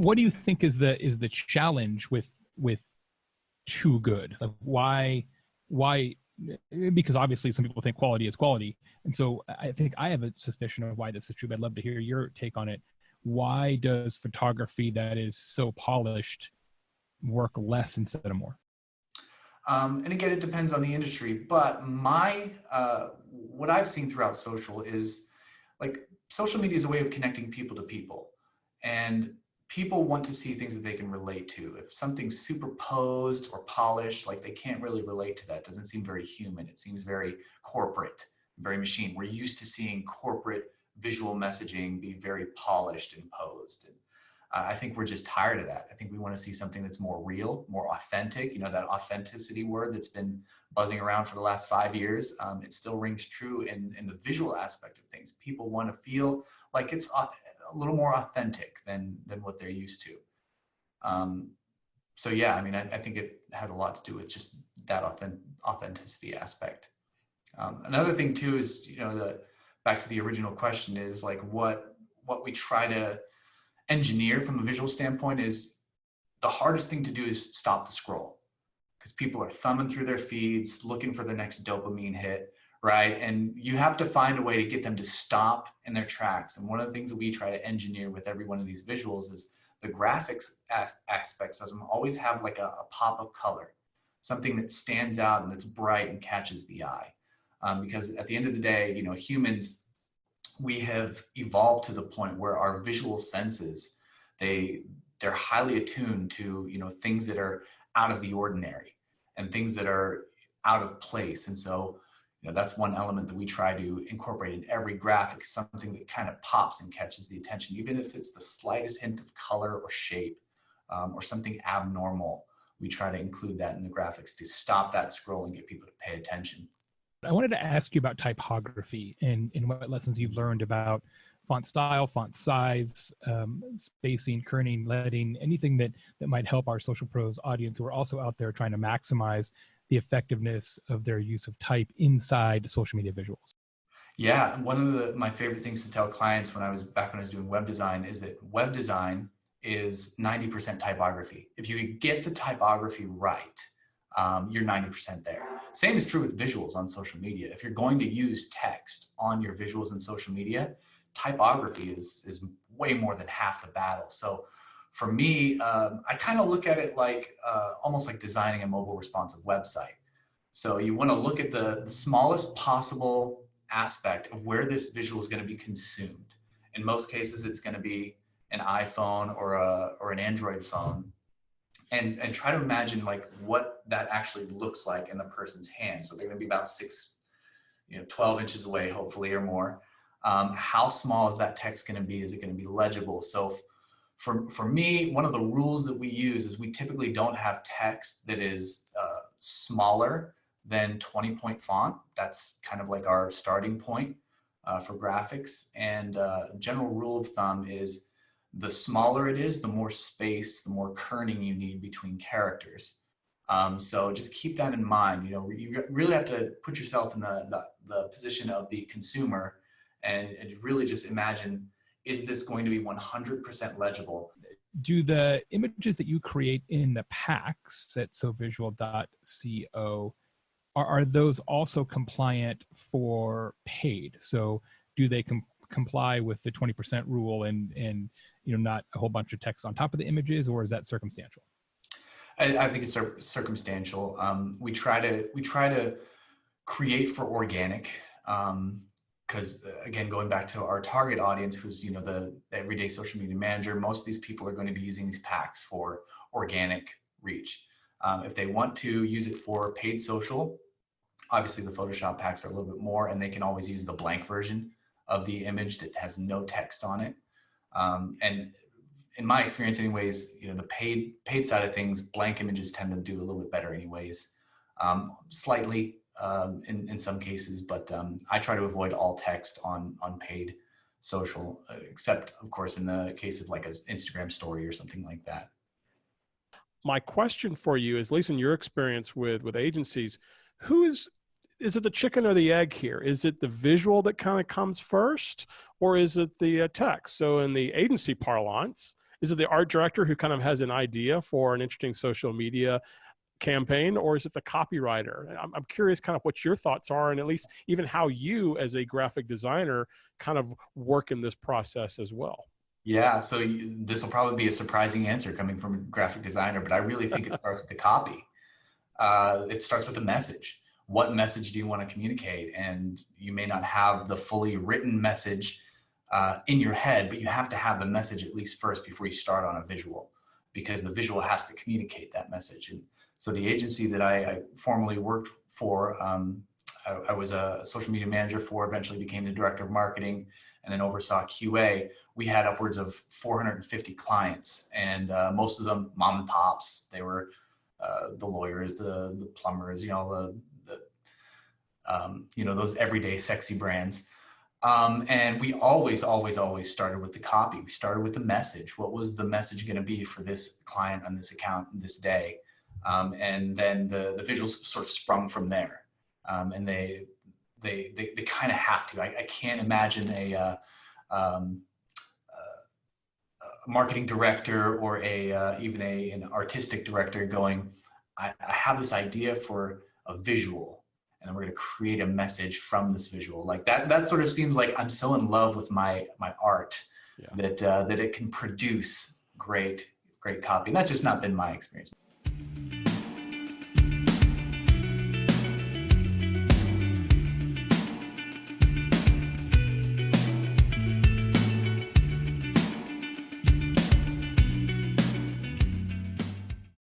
what do you think is the challenge with too good? Like why? Because obviously some people think quality is quality, and so I think I have a suspicion of why this is true. But I'd love to hear your take on it. Why does photography that is so polished work less instead of more? And again, it depends on the industry, but what I've seen throughout social is like social media is a way of connecting people to people, and people want to see things that they can relate to. If something's superposed or polished, like they can't really relate to that. It doesn't seem very human. It seems very corporate, very machine. We're used to seeing corporate visual messaging be very polished and posed. And I think we're just tired of that. I think we want to see something that's more real, more authentic. You know, that authenticity word that's been buzzing around for the last 5 years. It still rings true in the visual aspect of things. People want to feel like it's a little more authentic than what they're used to. So yeah, I mean, I think it has a lot to do with just that authenticity aspect. Another thing too is, you know, back to the original question is like what we try to engineer from a visual standpoint is the hardest thing to do is stop the scroll, because people are thumbing through their feeds looking for the next dopamine hit, right? And you have to find a way to get them to stop in their tracks. And one of the things that we try to engineer with every one of these visuals is the graphics aspects of them always have like a pop of color, something that stands out and that's bright and catches the eye. Because at the end of the day, you know, humans, we have evolved to the point where our visual senses, they're highly attuned to, you know, things that are out of the ordinary and things that are out of place. And so, you know, that's one element that we try to incorporate in every graphic, something that kind of pops and catches the attention, even if it's the slightest hint of color or shape, or something abnormal. We try to include that in the graphics to stop that scroll and get people to pay attention. I wanted to ask you about typography and what lessons you've learned about font style, font size, spacing, kerning, leading, anything that might help our social pros audience who are also out there trying to maximize the effectiveness of their use of type inside social media visuals. Yeah, one of my favorite things to tell clients when I was doing web design is that web design is 90% typography. If you get the typography right, you're 90% there. Same is true with visuals on social media. If you're going to use text on your visuals in social media, typography is way more than half the battle. So for me, I kind of look at it like almost like designing a mobile responsive website. So you want to look at the smallest possible aspect of where this visual is going to be consumed. In most cases, it's going to be an iPhone or an Android phone. And try to imagine like what that actually looks like in the person's hand. So they're going to be about 12 inches away, hopefully, or more. How small is that text going to be? Is it going to be legible? So for me, one of the rules that we use is we typically don't have text that is smaller than 20-point font. That's kind of like our starting point for graphics. And general rule of thumb is the smaller it is, the more space, the more kerning you need between characters. So just keep that in mind. You know, you really have to put yourself in the position of the consumer and really just imagine, is this going to be 100% legible? Do the images that you create in the packs at SoVisual.co, are those also compliant for paid? So do they comply with the 20% rule and you know, not a whole bunch of text on top of the images, or is that circumstantial? I think it's circumstantial. We try to create for organic, because again, going back to our target audience, who's, you know, the everyday social media manager, most of these people are going to be using these packs for organic reach. If they want to use it for paid social, obviously the Photoshop packs are a little bit more, and they can always use the blank version of the image that has no text on it. And in my experience anyways, you know, the paid side of things, blank images tend to do a little bit better anyways, slightly in some cases, but I try to avoid all text on paid social, except of course in the case of like an Instagram story or something like that. My question for you is, at least in your experience with agencies, is it the chicken or the egg here? Is it the visual that kind of comes first, or is it the text? So in the agency parlance, Is it the art director who kind of has an idea for an interesting social media campaign, or is it the copywriter? I'm curious kind of what your thoughts are, and at least even how you as a graphic designer kind of work in this process as well. Yeah, so this will probably be a surprising answer coming from a graphic designer, but I really think it starts with the copy. It starts with the message. What message do you want to communicate? And you may not have the fully written message in your head, but you have to have the message at least first before you start on a visual, because the visual has to communicate that message. And so the agency that I formerly worked for, I was a social media manager for, eventually became the director of marketing, and then oversaw QA. We had upwards of 450 clients, and most of them mom and pops. They were the lawyers, the plumbers, those everyday sexy brands. And we always started with the copy. We started with the message. What was the message going to be for this client on this account this day? And then the visuals sort of sprung from there. And they kind of have to. I can't imagine a marketing director or even an artistic director going, I have this idea for a visual, and then we're going to create a message from this visual. Like that sort of seems like I'm so in love with my art that it can produce great copy. And that's just not been my experience.